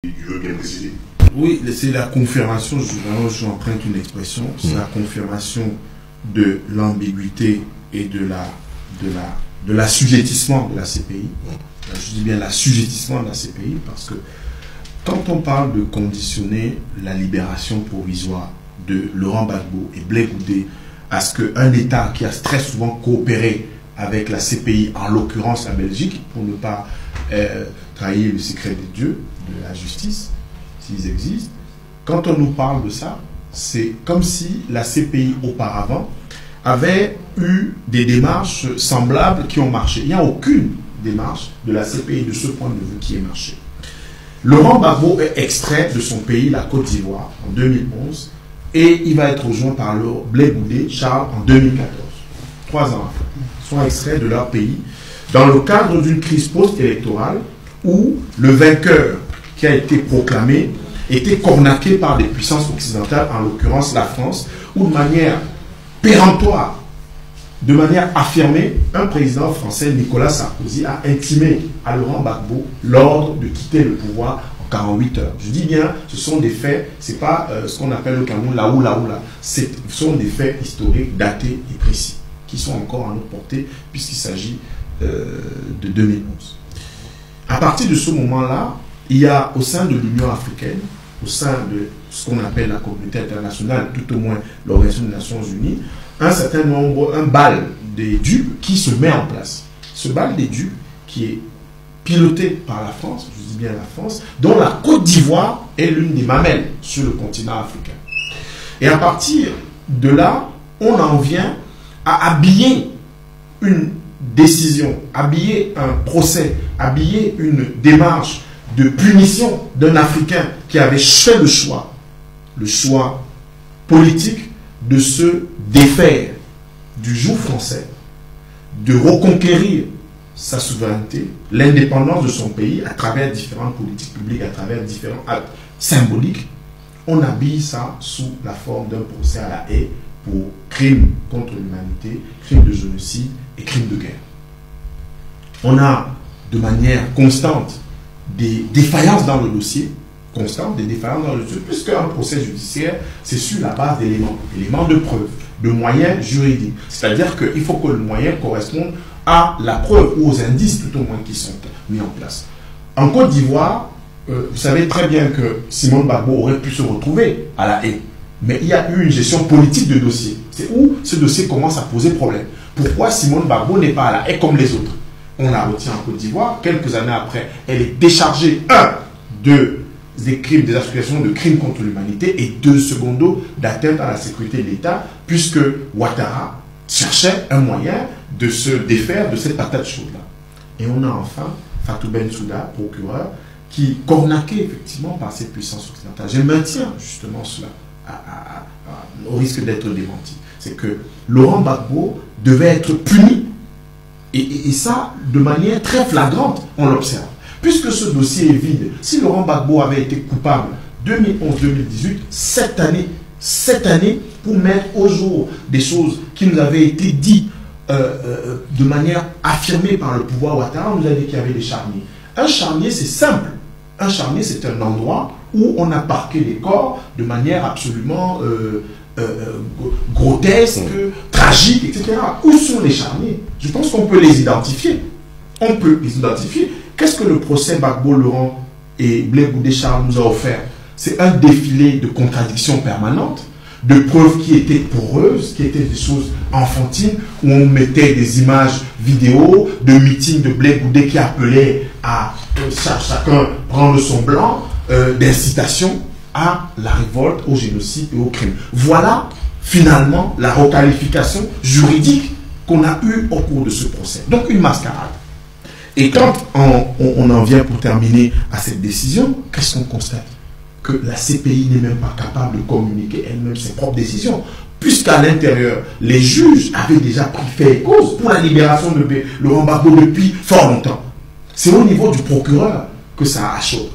Tu veux bien préciser? Oui, c'est la confirmation, j'emprunte une expression, c'est la confirmation de l'ambiguïté et de l'assujettissement de la CPI. Je dis bien l'assujettissement de la CPI parce que quand on parle de conditionner la libération provisoire de Laurent Gbagbo et Blé Goudé à ce qu'un État qui a très souvent coopéré avec la CPI, en l'occurrence la Belgique, pour ne pas trahir le secret des dieux, de la justice, s'ils existent, quand on nous parle de ça, c'est comme si la CPI auparavant avait eu des démarches semblables qui ont marché. Il n'y a aucune démarche de la CPI de ce point de vue qui ait marché. Laurent Gbagbo est extrait de son pays, la Côte d'Ivoire, en 2011, et il va être rejoint par le Blé Goudé, Charles, en 2014. 3 ans après. Ils sont extraits de leur pays dans le cadre d'une crise post-électorale où le vainqueur qui a été proclamé était cornaqué par des puissances occidentales, en l'occurrence la France, où de manière péremptoire, de manière affirmée, un président français, Nicolas Sarkozy, a intimé à Laurent Gbagbo l'ordre de quitter le pouvoir en 48 heures. Je dis bien, ce sont des faits, c'est pas ce qu'on appelle le Cameroun, là. Ce sont des faits historiques, datés et précis, qui sont encore à notre portée, puisqu'il s'agit de 2011. À partir de ce moment-là, il y a au sein de l'Union africaine, au sein de ce qu'on appelle la communauté internationale, tout au moins l'Organisation des Nations Unies, un certain nombre, un bal des dupes qui se met en place. Ce bal des dupes qui est piloté par la France, je dis bien la France, dont la Côte d'Ivoire est l'une des mamelles sur le continent africain. Et à partir de là, on en vient à habiller une décision, habiller un procès, habiller une démarche de punition d'un Africain qui avait fait le choix politique de se défaire du joug français, de reconquérir sa souveraineté, l'indépendance de son pays à travers différentes politiques publiques, à travers différents actes symboliques. On habille ça sous la forme d'un procès à la haie pour crimes contre l'humanité, crimes de génocide et crimes de guerre. On a de manière constante des défaillances dans le dossier, puisque un procès judiciaire, c'est sur la base d'éléments de preuve, de moyens juridiques. C'est-à-dire qu'il faut que le moyen corresponde à la preuve ou aux indices tout au moins qui sont mis en place. En Côte d'Ivoire, vous savez très bien que Simone Gbagbo aurait pu se retrouver à la haie. Mais il y a eu une gestion politique de dossier. C'est où ce dossier commence à poser problème. Pourquoi Simone Gbagbo n'est pas à la haie comme les autres? On la retient en Côte d'Ivoire. Quelques années après, elle est déchargée, des crimes, des accusations de crimes contre l'humanité et secondo, d'atteinte à la sécurité de l'État, puisque Ouattara cherchait un moyen de se défaire de cette patate chaude-là. Et on a enfin Fatou Bensouda, procureur, qui cornaqué effectivement par cette puissance occidentale. Je maintiens justement cela au risque d'être démenti. C'est que Laurent Gbagbo devait être puni. Et ça, de manière très flagrante, on l'observe. Puisque ce dossier est vide, si Laurent Gbagbo avait été coupable 2011-2018, cette année, pour mettre au jour des choses qui nous avaient été dites de manière affirmée par le pouvoir Ouattara, on nous a dit qu'il y avait des charniers. Un charnier, c'est simple. Un charnier, c'est un endroit où on a parqué les corps de manière absolument grotesque, tragique, etc. Où sont les charniers? Je pense qu'on peut les identifier. On peut les identifier. Qu'est-ce que le procès Gbagbo, Laurent et Blé Goudé Charles nous a offert? C'est un défilé de contradictions permanentes, de preuves qui étaient poreuses, qui étaient des choses enfantines, où on mettait des images vidéo de meetings de Blé Goudé qui appelaient à chacun prendre son blanc, d'incitation à la révolte, au génocide et au crime. Voilà finalement la requalification juridique qu'on a eue au cours de ce procès. Donc une mascarade. Et quand on en vient pour terminer à cette décision, qu'est-ce qu'on constate? Que la CPI n'est même pas capable de communiquer elle-même ses propres décisions, puisqu'à l'intérieur, les juges avaient déjà pris fait et cause pour la libération de Laurent Gbagbo depuis fort longtemps. C'est au niveau du procureur que ça achoppe.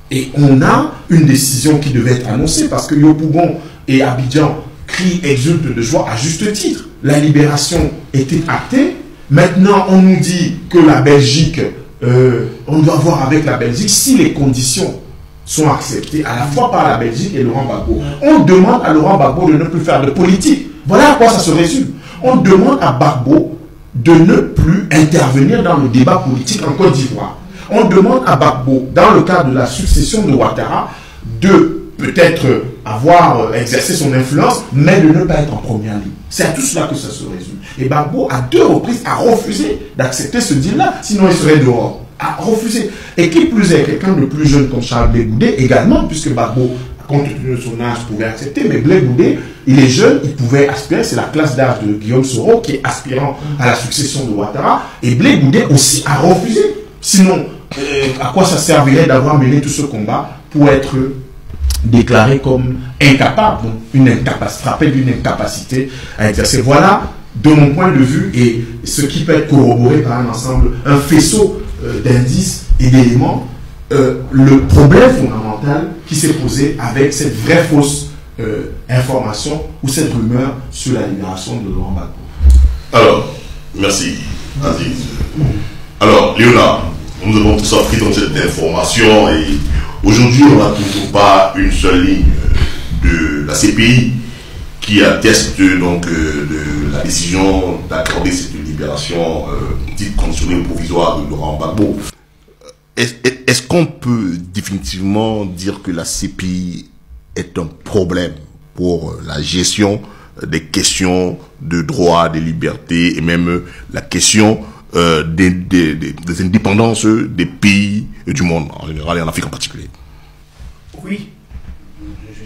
Et on a une décision qui devait être annoncée, parce que Yopougon et Abidjan crient, exultent de joie à juste titre. La libération était actée. Maintenant, on nous dit que la Belgique, on doit voir avec la Belgique si les conditions sont acceptés à la fois par la Belgique et Laurent Gbagbo. On demande à Laurent Gbagbo de ne plus faire de politique. Voilà à quoi ça se résume. On demande à Gbagbo de ne plus intervenir dans le débat politique en Côte d'Ivoire. On demande à Gbagbo, dans le cadre de la succession de Ouattara, de peut-être avoir exercé son influence, mais de ne pas être en première ligne. C'est à tout cela que ça se résume. Et Gbagbo, à 2 reprises, a refusé d'accepter ce deal-là, sinon il serait dehors. A refusé. Et qui plus est, quelqu'un de plus jeune comme Charles Blé Goudé également, puisque Gbagbo, compte tenu de son âge, pouvait accepter, mais Blé Goudé, il est jeune, il pouvait aspirer, c'est la classe d'âge de Guillaume Soro qui est aspirant à la succession de Ouattara, et Blé Goudé aussi a refusé. Sinon, à quoi ça servirait d'avoir mené tout ce combat pour être déclaré comme incapable, donc une incapacité, frappé d'une incapacité à exercer. Voilà, de mon point de vue, et ce qui peut être corroboré par un ensemble, un faisceau d'indices et d'éléments, le problème fondamental qui s'est posé avec cette vraie fausse information ou cette rumeur sur la libération de Laurent Gbagbo. Alors, merci Aziz. Alors, Léonard, nous avons tous appris dans cette information et aujourd'hui, on n'a toujours pas une seule ligne de la CPI qui atteste donc de la décision d'accorder cette libération dite conditionnée provisoire de Laurent Gbagbo. Est-ce qu'on peut définitivement dire que la CPI est un problème pour la gestion des questions de droits, des libertés et même la question des indépendances des pays du monde en général et en Afrique en particulier? Oui.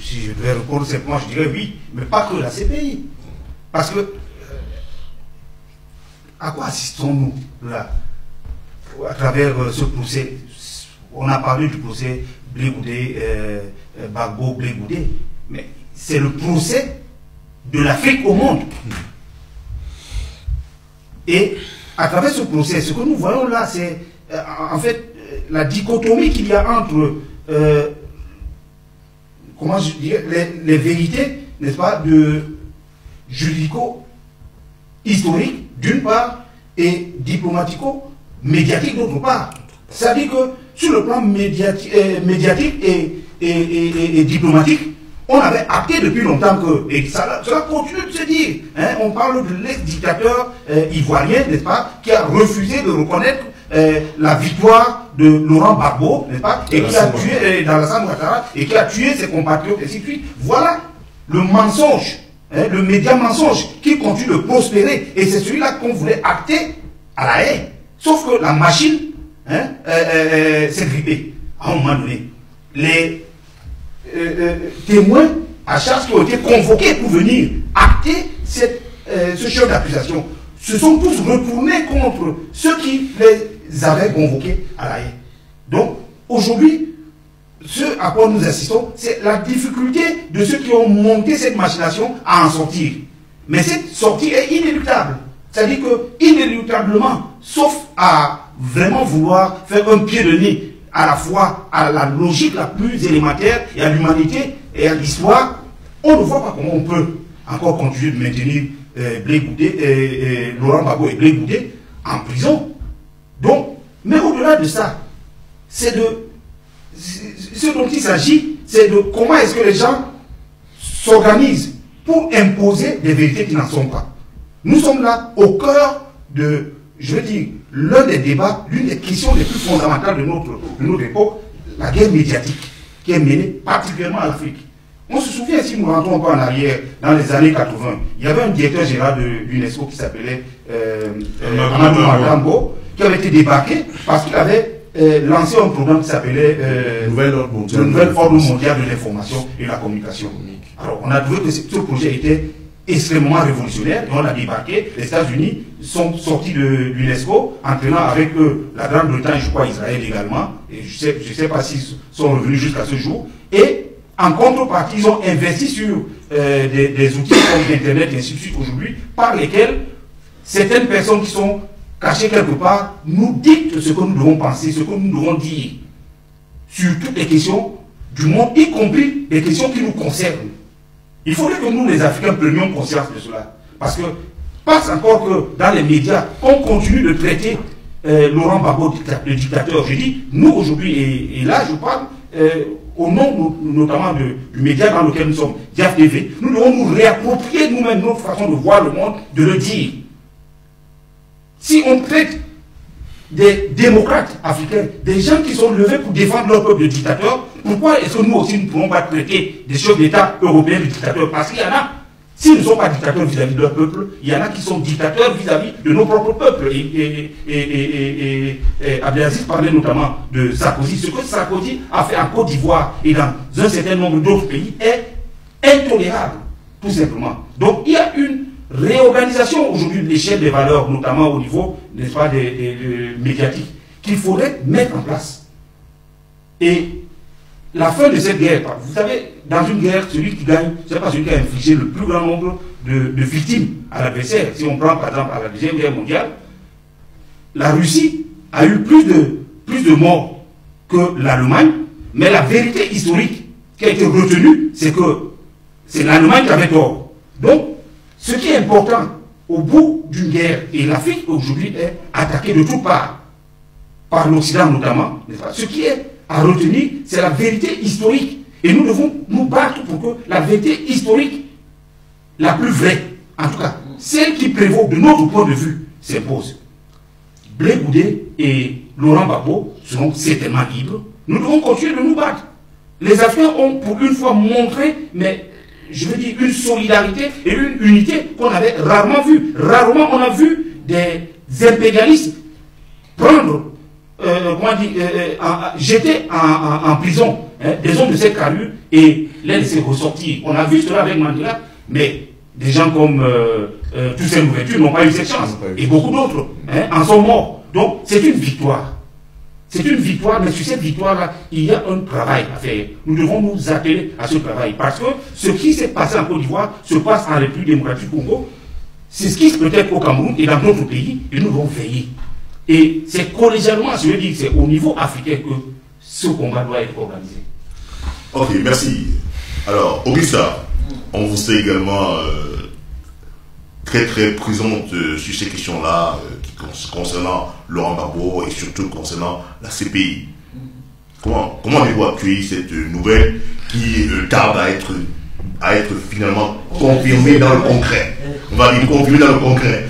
Si je devais répondre simplement, je dirais oui, mais pas que la CPI. Parce que, à quoi assistons-nous là, à travers ce procès? On a parlé du procès Blé Goudé, Gbagbo, Blé Goudé, mais c'est le procès de l'Afrique au monde. Et à travers ce procès, ce que nous voyons là, c'est en fait la dichotomie qu'il y a entre comment je dirais, les vérités, n'est-ce pas, de juridico-historiques d'une part et diplomatico-médiatique d'autre part. C'est-à-dire que sur le plan médiatique et diplomatique, on avait acté depuis longtemps que, et cela continue de se dire, hein, on parle de l'ex-dictateur ivoirien, n'est-ce pas, qui a refusé de reconnaître la victoire de Laurent Gbagbo, n'est-ce pas, et qui a tué dans la San Ouattara, et qui a tué ses compatriotes, et ainsi de suite. Voilà le mensonge, hein, le média mensonge qui continue de prospérer, et c'est celui-là qu'on voulait acter à la haie. Sauf que la machine s'est grippée. À un moment donné, les témoins à charge qui ont été convoqués pour venir acter ce chef d'accusation se sont tous retournés contre ceux qui les avaient convoqués à la haie. Donc, aujourd'hui, ce à quoi nous assistons, c'est la difficulté de ceux qui ont monté cette machination à en sortir. Mais cette sortie est inéluctable. C'est-à-dire que, inéluctablement, sauf à vraiment vouloir faire un pied de nez à la fois à la logique la plus élémentaire et à l'humanité et à l'histoire, on ne voit pas comment on peut encore continuer de maintenir Blé Goudé, Laurent Gbagbo et Blé Goudé en prison. Donc, mais au-delà de ça, c'est de ce dont il s'agit, c'est de comment est-ce que les gens s'organisent pour imposer des vérités qui n'en sont pas. Nous sommes là au cœur de, je veux dire, l'un des débats, l'une des questions les plus fondamentales de notre époque, la guerre médiatique, qui est menée particulièrement à l'Afrique. On se souvient, si nous rentrons encore en arrière, dans les années 80, il y avait un directeur général de l'UNESCO qui s'appelait Amadou Magambo, qui avait été débarqué parce qu'il avait lancé un programme qui s'appelait le Nouvel Ordre Mondial de l'Information et de la Communication. Alors, on a trouvé que ce projet était extrêmement révolutionnaire, et on l'a débarqué. Les États-Unis sont sortis de l'UNESCO, entraînant avec eux la Grande-Bretagne, je crois Israël également, et je sais pas s'ils sont revenus jusqu'à ce jour. Et en contrepartie, ils ont investi sur des outils comme Internet et ainsi de suite aujourd'hui, par lesquels certaines personnes qui sont cachées quelque part nous dictent ce que nous devons penser, ce que nous devons dire sur toutes les questions du monde, y compris les questions qui nous concernent. Il faudrait que nous, les Africains, prenions conscience de cela. Parce que, passe encore que dans les médias, on continue de traiter Laurent Gbagbo, le dictateur. Je dis, nous aujourd'hui, et là je parle au nom notamment du média dans lequel nous sommes, Diaf TV, nous devons nous réapproprier nous-mêmes notre façon de voir le monde, de le dire. Si on traite des démocrates africains, des gens qui sont levés pour défendre leur peuple de dictateurs, pourquoi est-ce que nous aussi ne pouvons pas traiter des chefs d'État européens de dictateurs? Parce qu'il y en a, s'ils ne sont pas dictateurs vis-à-vis de leur peuple, il y en a qui sont dictateurs vis-à-vis de nos propres peuples. Et Abdelaziz parlait notamment de Sarkozy. Ce que Sarkozy a fait en Côte d'Ivoire et dans un certain nombre d'autres pays est intolérable, tout simplement. Donc il y a une réorganisation aujourd'hui de l'échelle des valeurs, notamment au niveau, n'est-ce pas, des médiatiques, qu'il faudrait mettre en place. Et la fin de cette guerre, vous savez, dans une guerre, celui qui gagne, ce n'est pas celui qui a infligé le plus grand nombre de victimes à l'adversaire. Si on prend par exemple à la Deuxième Guerre mondiale, la Russie a eu plus de morts que l'Allemagne, mais la vérité historique qui a été retenue, c'est que c'est l'Allemagne qui avait tort. Donc, ce qui est important au bout d'une guerre, et l'Afrique aujourd'hui est attaquée de toutes parts, par l'Occident notamment, n'est-ce pas? Ce qui est à retenir, c'est la vérité historique. Et nous devons nous battre pour que la vérité historique, la plus vraie, en tout cas, celle qui prévaut de notre point de vue, s'impose. Blé Goudé et Laurent Gbagbo seront certainement libres. Nous devons continuer de nous battre. Les Africains ont pour une fois montré, mais je veux dire, une solidarité et une unité qu'on avait rarement vue. Rarement on a vu des impérialistes prendre, jeter en prison des hommes de cette carrure et les laisser ressortir. On a vu cela avec Mandela, mais des gens comme Toussaint Louverture n'ont pas eu cette chance. Et beaucoup d'autres en sont morts. Donc c'est une victoire. C'est une victoire, mais sur cette victoire-là, il y a un travail à faire. Nous devons nous atteler à ce travail. Parce que ce qui s'est passé en Côte d'Ivoire se passe en République démocratique du Congo. C'est ce qui se peut-être au Cameroun et dans d'autres pays. Et nous devons veiller. Et c'est collégialement, je veux dire, c'est au niveau africain que ce combat doit être organisé. Ok, merci. Alors, Augusta, on vous sait également très présente sur ces questions-là concernant Laurent Gbagbo et surtout concernant la CPI. Comment avez-vous accueilli cette nouvelle qui tarde à être finalement confirmée dans le concret? On va dire confirmée dans le concret.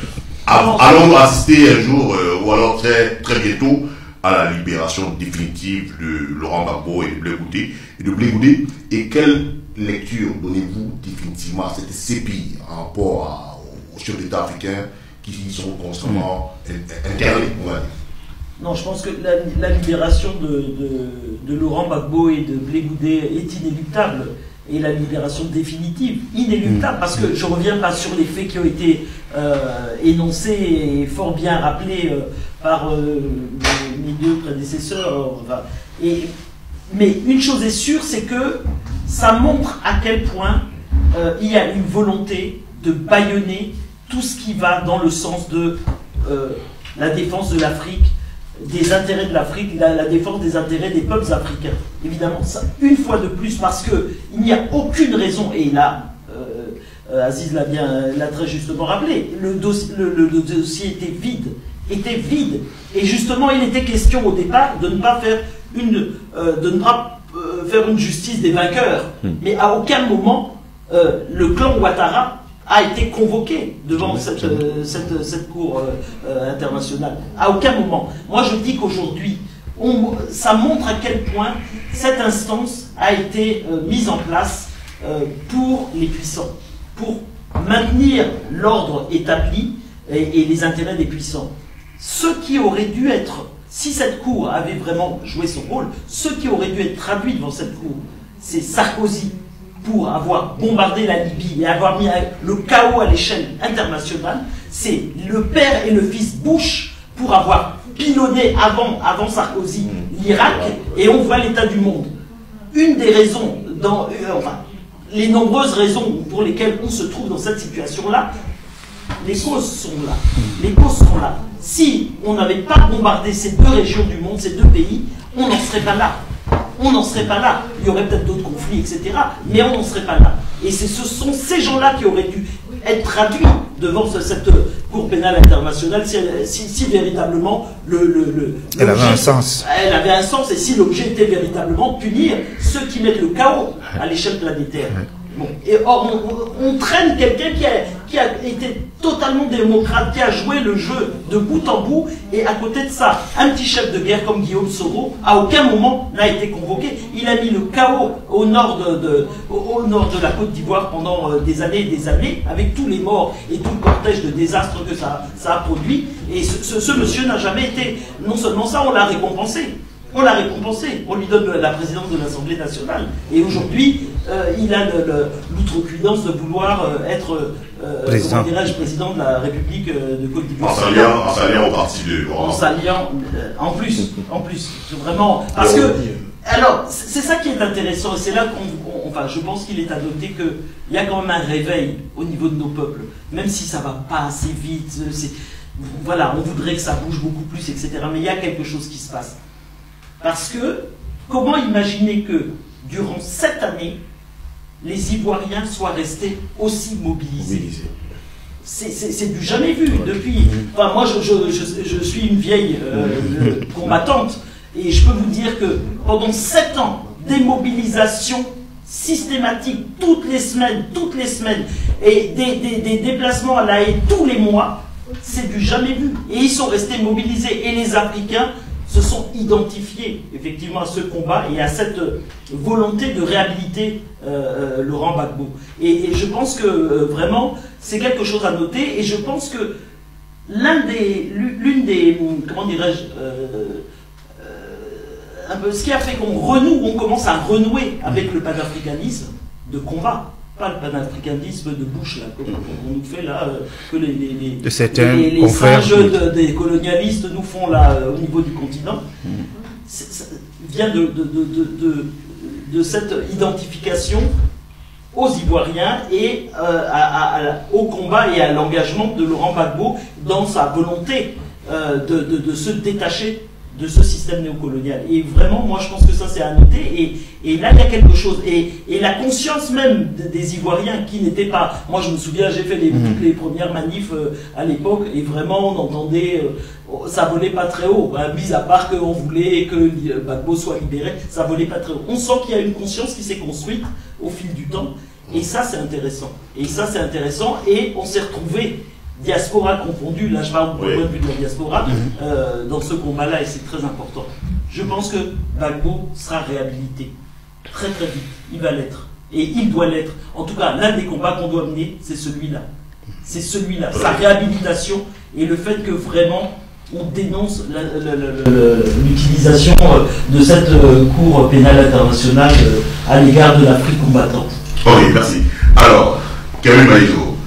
Allons-nous assister un jour ou alors très bientôt à la libération définitive de Laurent Gbagbo et de Blé Goudé? Et quelle lecture donnez-vous définitivement à cette CPI en rapport aux chefs d'État africains qui sont constamment internés? Non, je pense que la libération de Laurent Gbagbo et de Blé Goudé est inéluctable. Et la libération définitive, inéluctable, parce que je ne reviens pas sur les faits qui ont été énoncés et fort bien rappelés par mes deux prédécesseurs. Mais une chose est sûre, c'est que ça montre à quel point il y a une volonté de bâillonner tout ce qui va dans le sens de la défense de l'Afrique, des intérêts de l'Afrique, la défense des intérêts des peuples africains. Évidemment, ça, une fois de plus, parce qu'il n'y a aucune raison, et là, Aziz l'a très justement rappelé, le dossier était vide, et justement, il était question au départ de ne pas faire une justice des vainqueurs, mais à aucun moment, le clan Ouattara a été convoqué devant cette cour internationale. À aucun moment. Moi, je dis qu'aujourd'hui, ça montre à quel point cette instance a été mise en place pour les puissants, pour maintenir l'ordre établi et les intérêts des puissants. Ce qui aurait dû être, si cette cour avait vraiment joué son rôle, ce qui aurait dû être traduit devant cette cour, c'est Sarkozy, pour avoir bombardé la Libye et avoir mis le chaos à l'échelle internationale, c'est le père et le fils Bush pour avoir pilonné avant Sarkozy l'Irak, et on voit l'état du monde. Une des raisons, les nombreuses raisons pour lesquelles on se trouve dans cette situation-là, les causes sont là. Les causes sont là. Si on n'avait pas bombardé ces deux régions du monde, ces deux pays, on n'en serait pas là. On n'en serait pas là. Il y aurait peut-être d'autres conflits, etc. Mais on n'en serait pas là. Et ce sont ces gens-là qui auraient dû être traduit devant cette Cour pénale internationale si véritablement elle avait un sens. Elle avait un sens et si l'objet était véritablement de punir ceux qui mettent le chaos à l'échelle planétaire. Bon. Et or, on traîne quelqu'un qui a été totalement démocrate, qui a joué le jeu de bout en bout, et à côté de ça, un petit chef de guerre comme Guillaume Soro, à aucun moment n'a été convoqué. Il a mis le chaos au nord de la Côte d'Ivoire pendant des années et des années, avec tous les morts et tout le cortège de désastres que ça a produit. Et ce monsieur n'a jamais été, non seulement ça, on l'a récompensé. On l'a récompensé, on lui donne la présidence de l'Assemblée nationale. Et aujourd'hui, il a l'outrecuidance de vouloir être président de la République de Côte d'Ivoire. En s'alliant au parti de Laurent. En s'alliant, en plus, vraiment. Parce que, alors, c'est ça qui est intéressant, et c'est là enfin, je pense qu'il est à noter qu'il y a quand même un réveil au niveau de nos peuples, même si ça ne va pas assez vite. Voilà, on voudrait que ça bouge beaucoup plus, etc. Mais il y a quelque chose qui se passe. Parce que, comment imaginer que, durant cette année, les Ivoiriens soient restés aussi mobilisés? C'est du jamais vu depuis. Enfin, moi, je suis une vieille combattante, et je peux vous dire que pendant 7 ans, des mobilisations systématiques toutes les semaines, et des déplacements à La Haye tous les mois, c'est du jamais vu. Et ils sont restés mobilisés. Et les Africains se sont identifiés effectivement à ce combat et à cette volonté de réhabiliter Laurent Gbagbo. Et je pense que vraiment, c'est quelque chose à noter. Et je pense que l'une des comment dirais-je, un peu ce qui a fait on commence à renouer avec le panafricanisme de combat. Pas le panafricanisme de bouche là, qu'on nous fait là, que les singes des colonialistes nous font là au niveau du continent, ça vient de cette identification aux Ivoiriens et au combat et à l'engagement de Laurent Gbagbo dans sa volonté de se détacher de ce système néocolonial. Et vraiment, moi je pense que ça c'est à noter, et là il y a quelque chose, et la conscience même des Ivoiriens qui n'étaient pas, moi je me souviens, j'ai fait toutes les premières manifs à l'époque, et vraiment on entendait, ça volait pas très haut, hein, mis à part qu'on voulait que Gbagbo soit libéré, ça volait pas très haut. On sent qu'il y a une conscience qui s'est construite au fil du temps, et ça c'est intéressant, et on s'est retrouvé diaspora confondue, là je parle du point de vue de la diaspora, dans ce combat-là, et c'est très important. Je pense que Gbagbo sera réhabilité très très vite, il va l'être, et il doit l'être. En tout cas, l'un des combats qu'on doit mener, c'est celui-là. C'est celui-là, sa réhabilitation, et le fait que vraiment on dénonce l'utilisation de cette Cour pénale internationale à l'égard de l'Afrique combattante. Ok, merci. Alors, Karim Maïzo,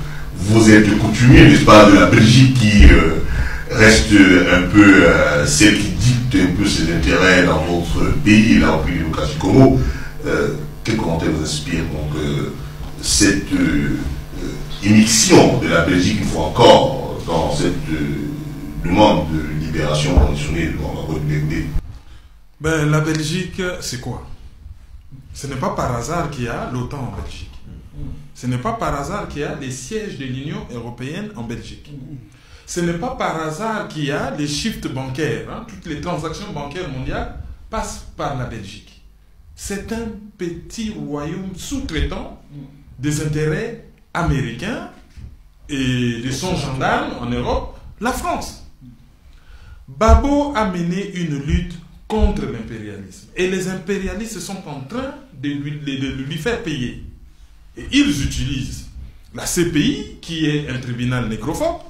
vous êtes coutumier, n'est-ce pas, de la Belgique qui reste un peu celle qui dicte un peu ses intérêts dans notre pays, la République démocratique du Congo. Quel commentaire vous inspire donc cette immixtion de la Belgique une fois encore dans cette demande de libération conditionnée de Laurent Gbagbo? Ben, la Belgique, c'est quoi? Ce n'est pas par hasard qu'il y a l'OTAN en Belgique. Ce n'est pas par hasard qu'il y a les sièges de l'Union européenne en Belgique. Ce n'est pas par hasard qu'il y a les shifts bancaires. Hein. Toutes les transactions bancaires mondiales passent par la Belgique. C'est un petit royaume sous-traitant des intérêts américains et de son gendarme en Europe, la France. Gbagbo a mené une lutte contre l'impérialisme. Et les impérialistes sont en train de lui faire payer. Et ils utilisent la CPI, qui est un tribunal nécrophobe,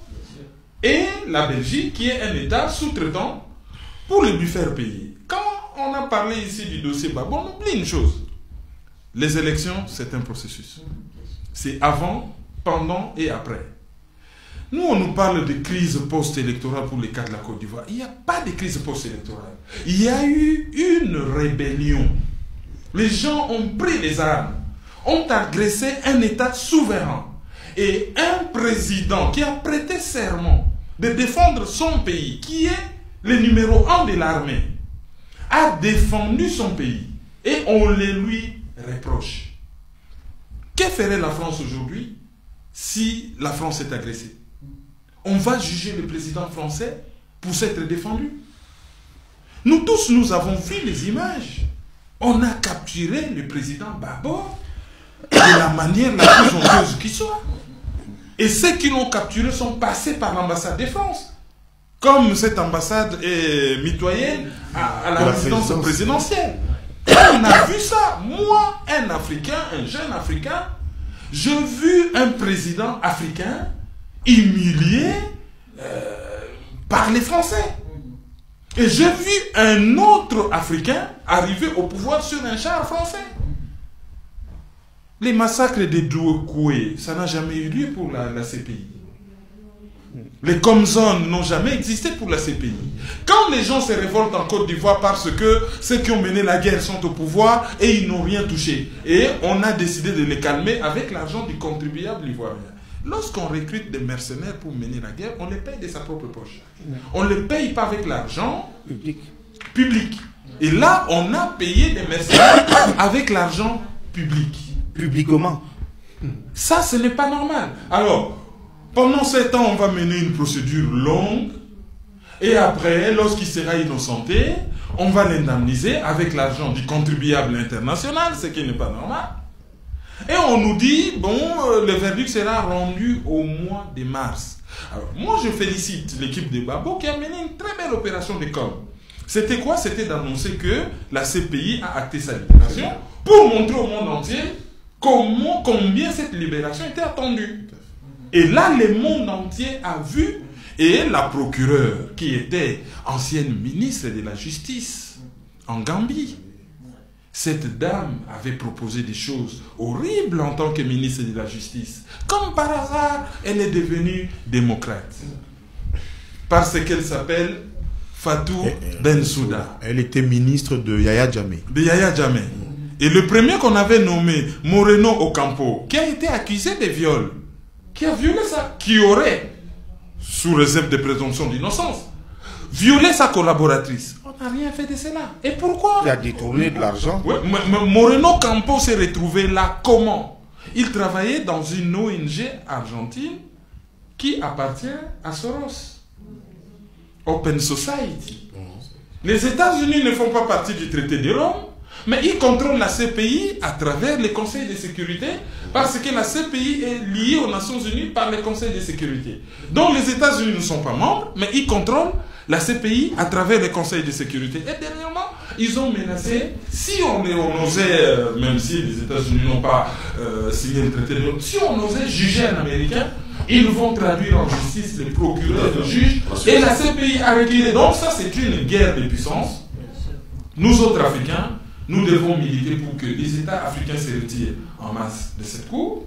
et la Belgique, qui est un État sous-traitant, pour lui faire payer. Quand on a parlé ici du dossier Gbagbo, on oublie une chose. Les élections, c'est un processus. C'est avant, pendant et après. Nous, on nous parle de crise post-électorale pour les cas de la Côte d'Ivoire. Il n'y a pas de crise post-électorale. Il y a eu une rébellion. Les gens ont pris les armes, ont agressé un État souverain et un président qui a prêté serment de défendre son pays, qui est le numéro 1 de l'armée, a défendu son pays et on le lui reproche. Que ferait la France aujourd'hui? si la France est agressée. On va juger le président français pour s'être défendu. Nous tous, nous avons vu les images. On a capturé le président Gbagbo de la manière la plus honteuse qui soit. Et ceux qui l'ont capturé sont passés par l'ambassade de France. Comme cette ambassade est mitoyenne à la résidence présidentielle. Et on a vu ça. Moi, un Africain, un jeune Africain, j'ai vu un président africain humilié par les Français. Et j'ai vu un autre Africain arriver au pouvoir sur un char français. Les massacres de Douekoué, ça n'a jamais eu lieu pour la CPI. Les Comzones n'ont jamais existé pour la CPI. Quand les gens se révoltent en Côte d'Ivoire parce que ceux qui ont mené la guerre sont au pouvoir et ils n'ont rien touché. Et on a décidé de les calmer avec l'argent du contribuable ivoirien. Lorsqu'on recrute des mercenaires pour mener la guerre, on les paye de sa propre poche. On ne les paye pas avec l'argent public. Et là, on a payé des mercenaires avec l'argent public. Publiquement. Ça, ce n'est pas normal. Alors, pendant 7 ans, on va mener une procédure longue. Et après, lorsqu'il sera innocenté, on va l'indemniser avec l'argent du contribuable international, ce qui n'est pas normal. Et on nous dit, bon, le verdict sera rendu au mois de mars. Alors, moi, je félicite l'équipe de Gbagbo qui a mené une très belle opération de com. C'était quoi? C'était d'annoncer que la CPI a acté sa libération pour montrer au monde entier combien cette libération était attendue. Et là, le monde entier a vu, et la procureure, qui était ancienne ministre de la Justice en Gambie, cette dame avait proposé des choses horribles en tant que ministre de la Justice. Comme par hasard, elle est devenue démocrate. Parce qu'elle s'appelle Fatou Bensouda. Elle était ministre de Yaya Jammeh. De Yaya Jammeh. Et le premier qu'on avait nommé, Moreno Ocampo, qui a été accusé de viol, qui a violé ça, qui aurait, sous réserve de présomption d'innocence, violé sa collaboratrice. On n'a rien fait de cela. Et pourquoi? Il a détourné de l'argent. Ouais, Moreno Ocampo s'est retrouvé là comment? Il travaillait dans une ONG argentine qui appartient à Soros. Open Society. Les États-Unis ne font pas partie du traité de Rome, mais ils contrôlent la CPI à travers les conseils de sécurité, parce que la CPI est liée aux Nations Unies par les conseils de sécurité. Donc les États-Unis ne sont pas membres, mais ils contrôlent la CPI à travers les conseils de sécurité. Et dernièrement, ils ont menacé, si on osait, même si les États-Unis n'ont pas signé le traité de Rome, si on osait juger un Américain, ils vont traduire en justice les procureurs, les juges, et la CPI a reculé. Donc ça, c'est une guerre de puissance. Nous autres Africains, nous devons militer pour que les États africains se retirent en masse de cette cour.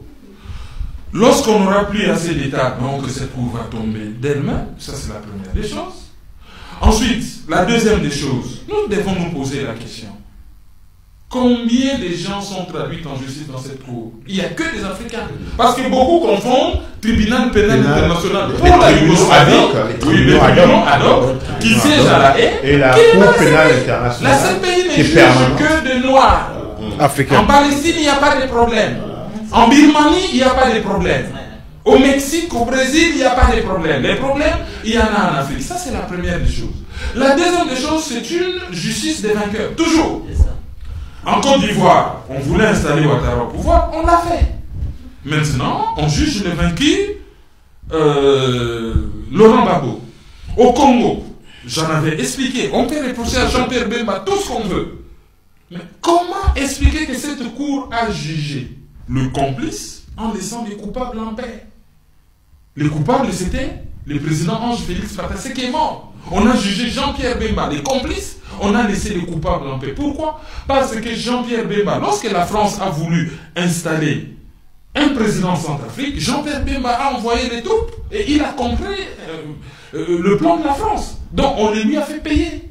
Lorsqu'on n'aura plus assez d'États, donc cette cour va tomber d'elle-même. Ça, c'est la première des choses. Ensuite, la deuxième des choses, nous devons nous poser la question. Combien de gens sont traduits en justice dans cette cour? Il n'y a que des Africains. Parce que beaucoup confondent tribunal pénal international pour la Yougoslavie, oui, les tribunaux ad hoc, qui siègent à la haie, et la Cour pénale internationale. La CPI ne juge que de Noirs. Africains. En Palestine, il n'y a pas de problème. En Birmanie, il n'y a pas de problème. Au Mexique, au Brésil, il n'y a pas de problème. Les problèmes, il y en a en Afrique. Ça, c'est la première des choses. La deuxième des choses, c'est une justice des vainqueurs. Toujours. En Côte d'Ivoire, on voulait installer Ouattara au pouvoir, on l'a fait. Maintenant, on juge le vaincu Laurent Gbagbo. Au Congo, j'en avais expliqué, on peut reprocher à Jean-Pierre Bemba tout ce qu'on veut. Mais comment expliquer que cette cour a jugé le complice en laissant les coupables en paix? Les coupables, c'était le président Ange Félix Patassé qui est mort. On a jugé Jean-Pierre Bemba, les complices, on a laissé les coupables en paix. Pourquoi? Parce que Jean-Pierre Bemba, lorsque la France a voulu installer un président en Centrafrique, Jean-Pierre Bemba a envoyé des troupes et il a compris le plan de la France. Donc on lui a fait payer.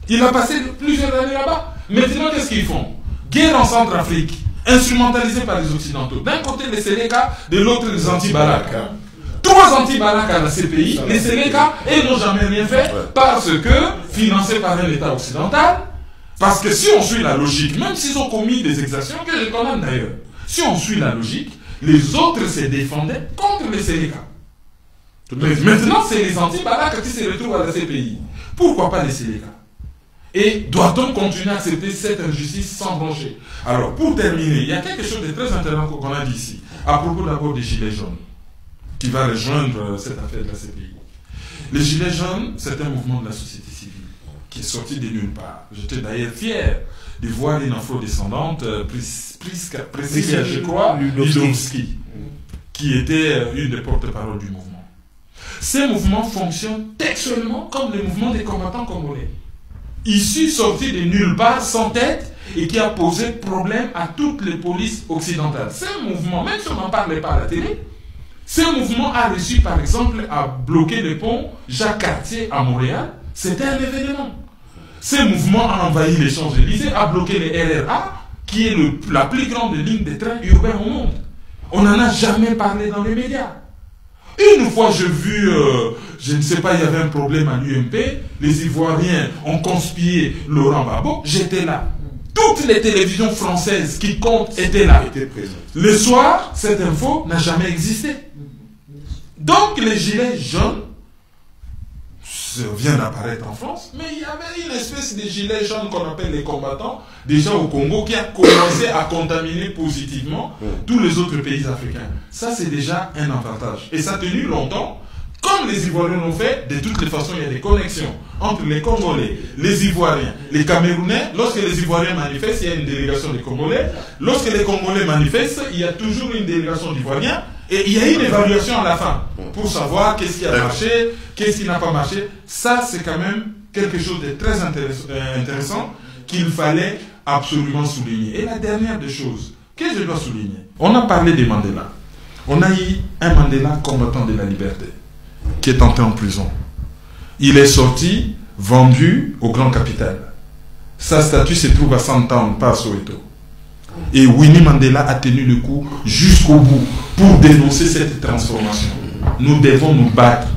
Il a passé plusieurs années là-bas. Maintenant, qu'est-ce qu'ils font? Guerre en Centrafrique, instrumentalisée par les Occidentaux. D'un côté les Sénéca, de l'autre les anti-Balak. 3 anti-Balak à la CPI, les Sénéca, et ils n'ont jamais rien fait parce que, financés par un État occidental, parce que si on suit la logique, même s'ils ont commis des exactions, que je condamne d'ailleurs, si on suit la logique, Les autres se défendaient contre les Séléka. Mais maintenant, c'est les anti-Balaka qui se retrouvent à la CPI. Pourquoi pas les Séléka? Et doit-on continuer à accepter cette injustice sans broncher? Alors, pour terminer, il y a quelque chose de très intéressant qu'on a dit ici, à propos d'abord des Gilets jaunes, qui va rejoindre cette affaire de la CPI. Les Gilets jaunes, c'est un mouvement de la société civile qui est sorti de nulle part. J'étais d'ailleurs fier de voir une afro-descendante, Priscilla, je crois, Ludowski, qui était une des porte-paroles du mouvement. Ces mouvements fonctionnent textuellement comme les mouvements des combattants congolais. Issu, sorti de nulle part, sans tête, et qui a posé problème à toutes les polices occidentales. Ce mouvement, même si on n'en parlait pas à la télé, ce mouvement a réussi, par exemple, à bloquer le pont Jacques-Cartier à Montréal. C'était un événement. Ce mouvement a envahi les Champs-Élysées, a bloqué les RRA, qui est la plus grande ligne de train urbain au monde. On n'en a jamais parlé dans les médias. Une fois, j'ai vu, je ne sais pas, il y avait un problème à l'UMP, les Ivoiriens ont conspiré Laurent Gbagbo, j'étais là. Toutes les télévisions françaises qui comptent étaient là. Le soir, cette info n'a jamais existé. Donc les gilets jaunes viennent d'apparaître en France, mais il y avait une espèce de gilet jaune qu'on appelle les combattants, déjà au Congo, qui a commencé à contaminer positivement tous les autres pays africains. Ça, c'est déjà un avantage. Et ça a tenu longtemps. Comme les Ivoiriens l'ont fait, de toutes les façons, il y a des connexions entre les Congolais, les Ivoiriens, les Camerounais. Lorsque les Ivoiriens manifestent, il y a une délégation des Congolais. Lorsque les Congolais manifestent, il y a toujours une délégation d'Ivoiriens. Et il y a une évaluation à la fin pour savoir qu'est-ce qui a marché, qu'est-ce qui n'a pas marché. Ça, c'est quand même quelque chose de très intéressant qu'il fallait absolument souligner. Et la dernière des choses que je dois souligner, on a parlé de Mandela. On a eu un Mandela combattant de la liberté qui est entré en prison. Il est sorti, vendu au grand capital. Sa statue se trouve à Sandtown, pas à Soweto. Et Winnie Mandela a tenu le coup jusqu'au bout pour dénoncer cette transformation. Nous devons nous battre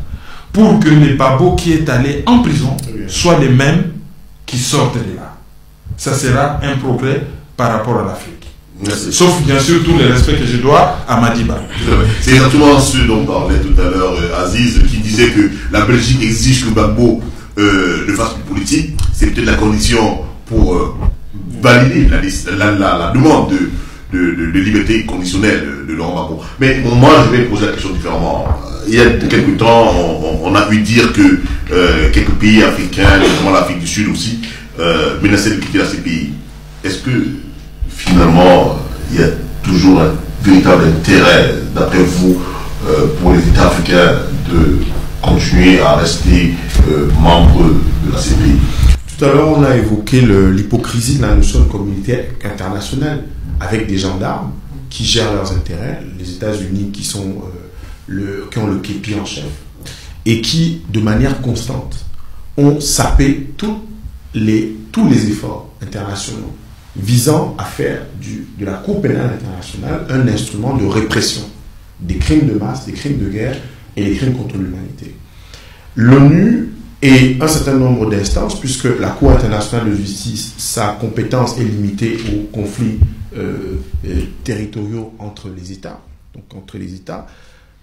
pour que les babos qui est allé en prison soient les mêmes qui sortent de là. Ça sera un progrès par rapport à l'Afrique. Sauf bien sûr tous les respects que je dois à Madiba. C'est exactement ce dont parlait tout à l'heure Aziz, qui disait que la Belgique exige que Gbagbo ne fasse plus politique. C'est peut-être la condition pour valider la demande de liberté conditionnelle de Laurent Gbagbo. Mais bon, moi, je vais poser la question différemment. Il y a quelques temps, on a pu dire que quelques pays africains, notamment l'Afrique du Sud aussi, menaçaient de quitter la CPI. Est-ce que finalement, il y a toujours un véritable intérêt, d'après vous, pour les États africains de continuer à rester membres de la CPI? Tout à l'heure, on a évoqué l'hypocrisie de la notion de communauté internationale avec des gendarmes qui gèrent leurs intérêts, les États-Unis qui ont le képi en chef et qui, de manière constante, ont sapé tous les efforts internationaux visant à faire de la Cour pénale internationale un instrument de répression des crimes de masse, des crimes de guerre et des crimes contre l'humanité. L'ONU et un certain nombre d'instances, puisque la Cour internationale de justice, sa compétence est limitée aux conflits territoriaux entre les États, donc entre les États,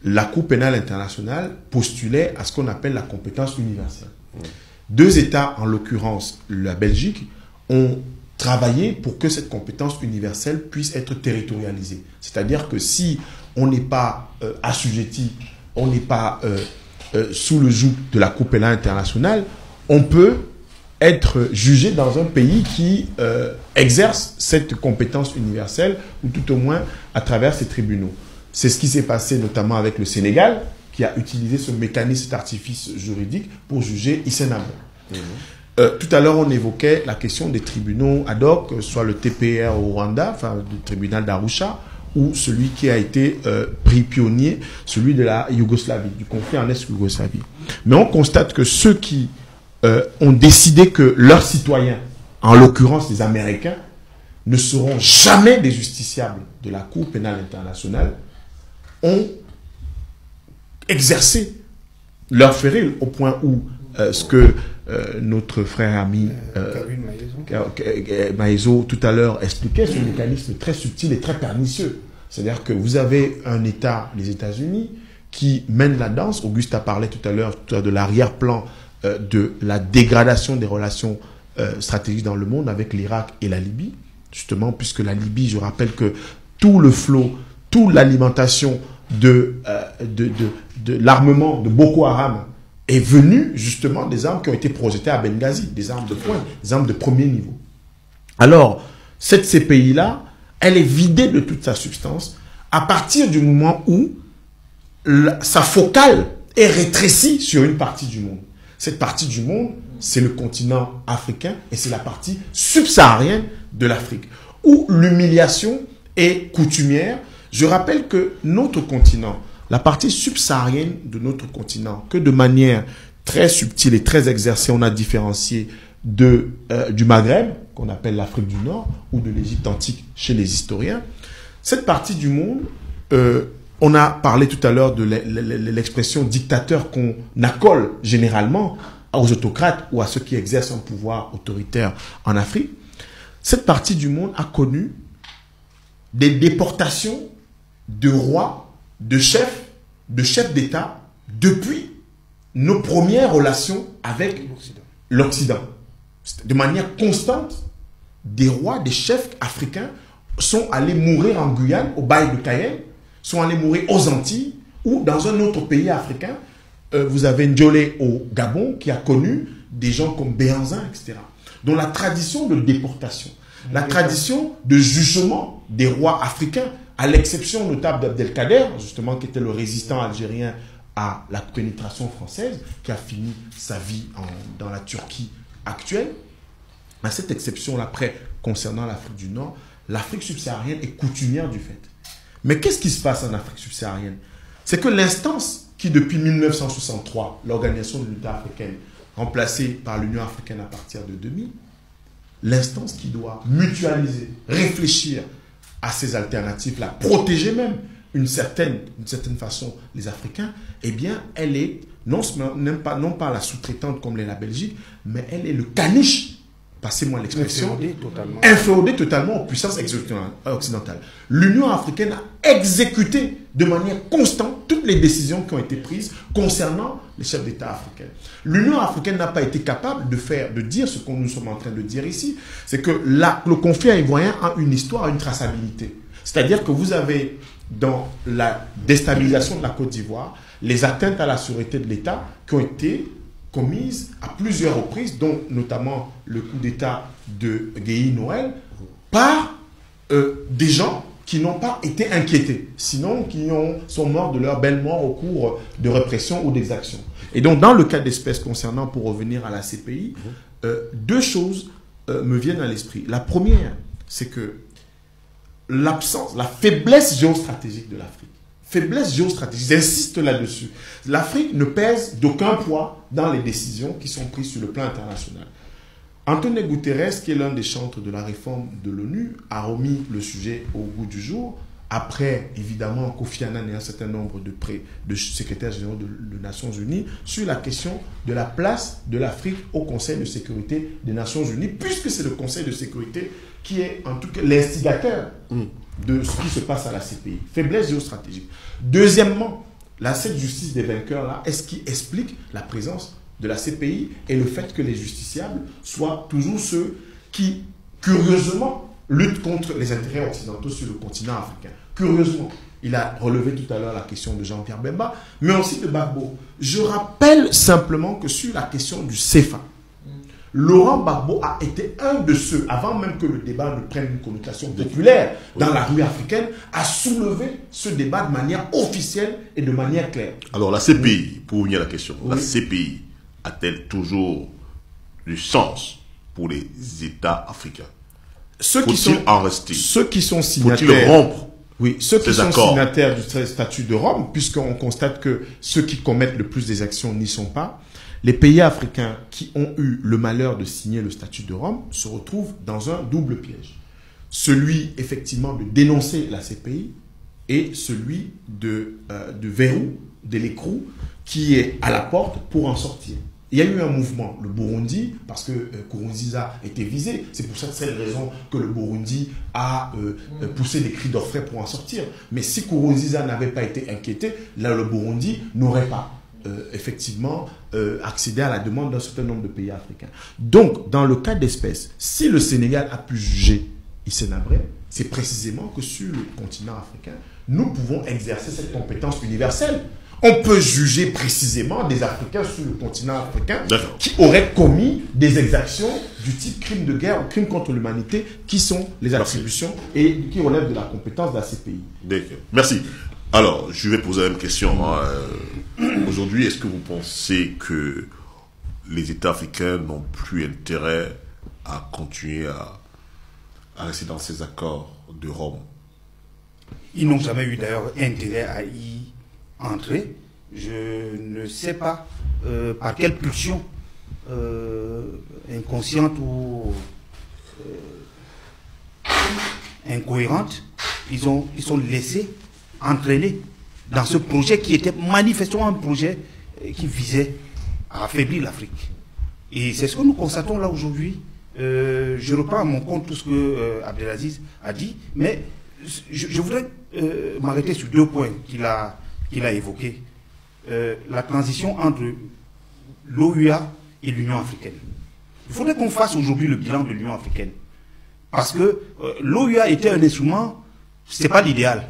la Cour pénale internationale postulait à ce qu'on appelle la compétence universelle. Deux États, en l'occurrence la Belgique, ont travaillé pour que cette compétence universelle puisse être territorialisée. C'est-à-dire que si on n'est pas assujetti, on n'est pas sous le joug de la Cour pénale internationale, on peut être jugé dans un pays qui exerce cette compétence universelle, ou tout au moins à travers ses tribunaux. C'est ce qui s'est passé notamment avec le Sénégal, qui a utilisé ce mécanisme, cet artifice juridique pour juger Hissène Habré. Tout à l'heure, on évoquait la question des tribunaux ad hoc, soit le TPR au Rwanda, enfin le tribunal d'Arusha, ou celui qui a été pris pionnier, celui de la Yougoslavie, du conflit en Est-Yougoslavie. Mais on constate que ceux qui ont décidé que leurs citoyens, en l'occurrence les Américains, ne seront jamais des justiciables de la Cour pénale internationale, ont exercé leur féril au point où ce que notre frère ami Maïzo tout à l'heure expliquait, ce mécanisme très subtil et très pernicieux. C'est-à-dire que vous avez un État, les États-Unis, qui mène la danse. Auguste a parlé tout à l'heure de l'arrière-plan de la dégradation des relations stratégiques dans le monde avec l'Irak et la Libye. Justement, puisque la Libye, je rappelle que tout le flot, toute l'alimentation de l'armement de Boko Haram est venue justement des armes qui ont été projetées à Benghazi, des armes de pointe, des armes de premier niveau. Alors, cette CPI-là, elle est vidée de toute sa substance à partir du moment où sa focale est rétrécie sur une partie du monde. Cette partie du monde, c'est le continent africain et c'est la partie subsaharienne de l'Afrique, où l'humiliation est coutumière. Je rappelle que notre continent, la partie subsaharienne de notre continent, que de manière très subtile et très exercée, on a différencié du Maghreb, qu'on appelle l'Afrique du Nord, ou de l'Égypte antique chez les historiens. Cette partie du monde, on a parlé tout à l'heure de l'expression dictateur qu'on accole généralement aux autocrates ou à ceux qui exercent un pouvoir autoritaire en Afrique. Cette partie du monde a connu des déportations de rois, de chefs d'État depuis nos premières relations avec l'Occident. De manière constante, des rois, des chefs africains sont allés mourir en Guyane, au bail de Cayenne, sont allés mourir aux Antilles ou dans un autre pays africain. Vous avez Ndjolé au Gabon qui a connu des gens comme Béhanzin, etc. Donc la tradition de déportation, la tradition de jugement des rois africains, à l'exception notable d'Abdelkader, justement, qui était le résistant algérien à la pénétration française, qui a fini sa vie dans la Turquie actuelle. À cette exception-là, après, concernant l'Afrique du Nord, l'Afrique subsaharienne est coutumière du fait. Mais qu'est-ce qui se passe en Afrique subsaharienne? C'est que l'instance qui, depuis 1963, l'Organisation de l'Unité africaine, remplacée par l'Union africaine à partir de 2000, l'instance qui doit mutualiser, réfléchir à ces alternatives-là, protéger même d'une certaine façon les Africains, eh bien, elle est non pas la sous-traitante comme l'est la Belgique, mais elle est le caniche, passez-moi l'expression, inféodée totalement aux puissances occidentales. L'Union africaine a exécuté de manière constante toutes les décisions qui ont été prises concernant les chefs d'État africains. L'Union africaine n'a pas été capable de dire ce que nous sommes en train de dire ici, c'est que le conflit ivoirien a une histoire, une traçabilité. C'est-à-dire que vous avez dans la déstabilisation de la Côte d'Ivoire les atteintes à la sûreté de l'État qui ont été commises à plusieurs reprises, dont notamment le coup d'État de Guéhi Noël, par des gens qui n'ont pas été inquiétés, sinon qui sont morts de leur belle mort au cours de répression ou d'exactions. Et donc, dans le cas d'espèce concernant, pour revenir à la CPI, deux choses me viennent à l'esprit. La première, c'est que l'absence, la faiblesse géostratégique de l'Afrique, faiblesse géostratégique, j'insiste là-dessus. L'Afrique ne pèse d'aucun poids dans les décisions qui sont prises sur le plan international. Antonio Guterres, qui est l'un des chantres de la réforme de l'ONU, a remis le sujet au goût du jour, après évidemment Kofi Annan et un certain nombre de secrétaires généraux des Nations Unies, sur la question de la place de l'Afrique au Conseil de sécurité des Nations Unies, puisque c'est le Conseil de sécurité qui est en tout cas l'instigateur de ce qui se passe à la CPI. Faiblesse géostratégique. Deuxièmement, cette justice des vainqueurs-là, est-ce qui explique la présence de la CPI et le fait que les justiciables soient toujours ceux qui, curieusement, luttent contre les intérêts occidentaux sur le continent africain. Curieusement, il a relevé tout à l'heure la question de Jean-Pierre Bemba, mais aussi de Gbagbo. Je rappelle simplement que sur la question du CFA, Laurent Gbagbo a été un de ceux, avant même que le débat ne prenne une connotation populaire dans la rue africaine, à soulever ce débat de manière officielle et de manière claire. Alors la CPI, pour venir à la question, la CPI a-t-elle toujours du sens pour les États africains? Faut-il en rester? Ceux qui sont signataires, faut-il rompre ceux qui sont signataires du statut de Rome, puisqu'on constate que ceux qui commettent le plus des actions n'y sont pas, les pays africains qui ont eu le malheur de signer le statut de Rome se retrouvent dans un double piège. Celui, effectivement, de dénoncer la CPI et celui de verrou, de l'écrou, qui est à la porte pour en sortir. il y a eu un mouvement, le Burundi, parce que Nkurunziza était visé. C'est pour cette raison que le Burundi a poussé des cris d'orfraie pour en sortir. Mais si Nkurunziza n'avait pas été inquiété, là, le Burundi n'aurait pas effectivement accédé à la demande d'un certain nombre de pays africains. Donc, dans le cas d'espèce, si le Sénégal a pu juger Hissène Habré, c'est précisément que sur le continent africain, nous pouvons exercer cette compétence universelle. On peut juger précisément des Africains sur le continent africain qui auraient commis des exactions du type crime de guerre ou crime contre l'humanité, qui sont les attributions et qui relèvent de la compétence de la CPI. Merci. Alors, je vais poser une question. Aujourd'hui, est-ce que vous pensez que les États africains n'ont plus intérêt à continuer à rester dans ces accords de Rome? Ils n'ont jamais eu d'ailleurs intérêt à y entrer. Je ne sais pas par quelle pulsion inconsciente ou incohérente ils sont laissés entraîner dans ce projet qui était manifestement un projet qui visait à affaiblir l'Afrique. Et c'est ce que nous constatons là aujourd'hui. Je reprends à mon compte tout ce que Abdelaziz a dit, mais je voudrais m'arrêter sur 2 points qu'il a évoqués. La transition entre l'OUA et l'Union africaine. Il faudrait qu'on fasse aujourd'hui le bilan de l'Union africaine. Parce que l'OUA était un instrument, ce n'est pas l'idéal.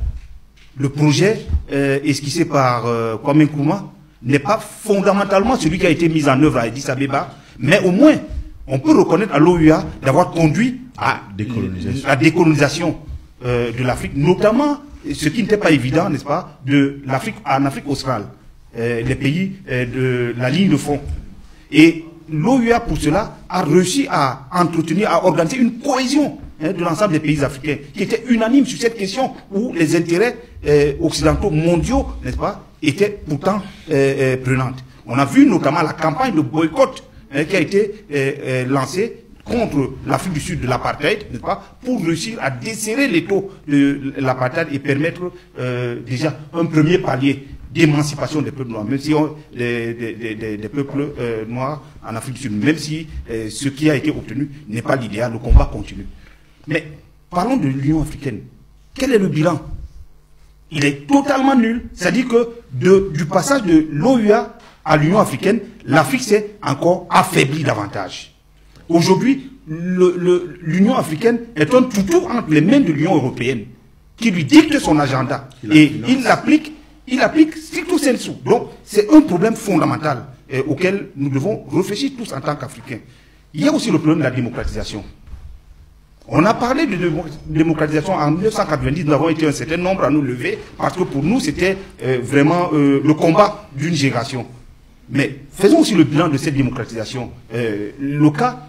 Le projet esquissé par Kwame Nkrumah n'est pas fondamentalement celui qui a été mis en œuvre à Addis Abeba, mais au moins, on peut reconnaître à l'OUA d'avoir conduit à la décolonisation de l'Afrique, notamment ce qui n'était pas évident, n'est-ce pas, de l'Afrique en Afrique australe, les pays de la ligne de front. Et l'OUA, pour cela, a réussi à entretenir, à organiser une cohésion de l'ensemble des pays africains, qui était unanime sur cette question où les intérêts occidentaux mondiaux, n'est-ce pas, étaient pourtant prenantes. On a vu notamment la campagne de boycott qui a été lancée contre l'Afrique du Sud de l'apartheid, n'est-ce pas, pour réussir à desserrer les taux de l'apartheid et permettre déjà un premier palier d'émancipation des peuples noirs, même si des peuples noirs en Afrique du Sud, même si ce qui a été obtenu n'est pas l'idéal, le combat continue. Mais parlons de l'Union africaine. Quel est le bilan? Il est totalement nul. C'est-à-dire que du passage de l'OUA à l'Union africaine, l'Afrique s'est encore affaiblie davantage. Aujourd'hui, l'Union africaine est un toutou entre les mains de l'Union européenne, qui lui dicte son agenda. Et il l'applique stricto sensu. Donc, c'est un problème fondamental auquel nous devons réfléchir tous en tant qu'Africains. Il y a aussi le problème de la démocratisation. On a parlé de démocratisation en 1990, nous avons été un certain nombre à nous lever, parce que pour nous, c'était vraiment le combat d'une génération. Mais faisons aussi le bilan de cette démocratisation. Le cas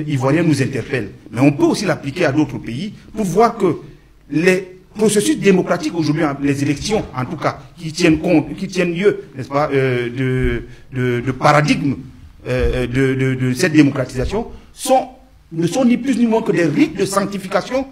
ivoirien nous interpelle, mais on peut aussi l'appliquer à d'autres pays pour voir que les processus démocratiques aujourd'hui, les élections en tout cas, qui tiennent lieu, n'est-ce pas, de paradigme de cette démocratisation, ne sont ni plus ni moins que des rites de sanctification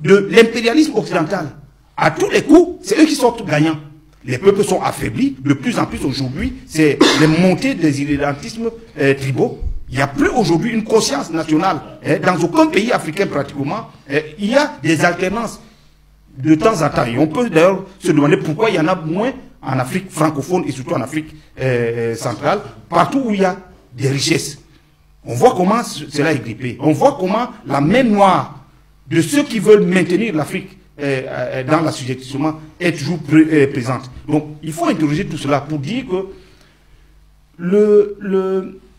de l'impérialisme occidental. À tous les coups, c'est eux qui sortent gagnants. Les peuples sont affaiblis, de plus en plus aujourd'hui, c'est les montées des irrédentismes tribaux. Il n'y a plus aujourd'hui une conscience nationale. Dans aucun pays africain pratiquement, il y a des alternances de temps en temps. Et on peut d'ailleurs se demander pourquoi il y en a moins en Afrique francophone et surtout en Afrique centrale, partout où il y a des richesses. On voit comment cela est grippé. On voit comment la main noire de ceux qui veulent maintenir l'Afrique dans l'assujettissement est toujours présente. Donc, il faut interroger tout cela pour dire que